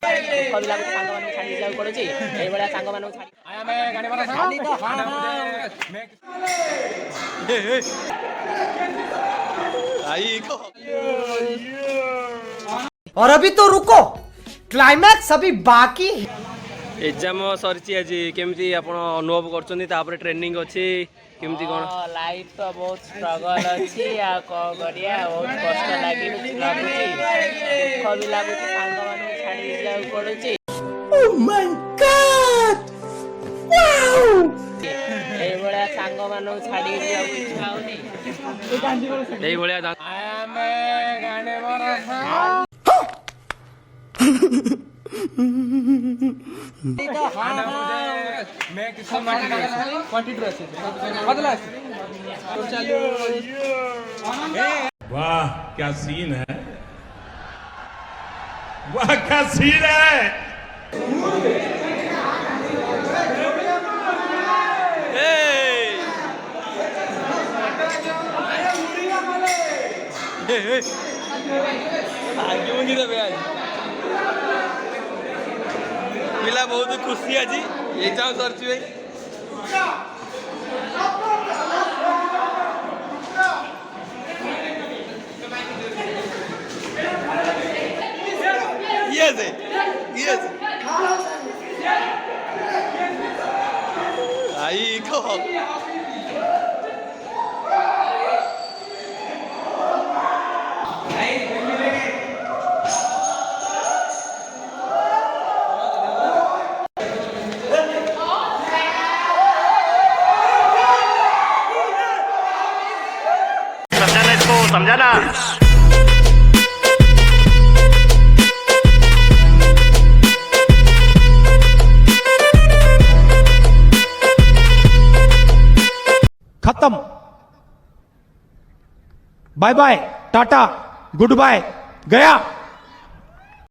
और अभी तो रुको, क्लाइमैक्स अभी बाकी। एग्जाम सरी आज केमती आप अनुभव कर ट्रेनिंग अच्छी केमती कौन लाइफ तो बहुत स्ट्रगल अच्छी आ कौन करिया बहुत कष्ट लगी लगुची दुख भी लगुची सांग मानू छाड़ी जाऊ पड़ुची। ओह माय गॉड वाओ ए बड़ा सांग मानू छाड़ी जाऊ इच्छा होनी ए भलिया आमे गाने बरसा वाह क्या सीन है, वाह क्या सीन है। पिला बहुत खुशी आज एग्जाम सरची भाई yes yes आई को समझाना खत्म, bye bye tata good bye गया।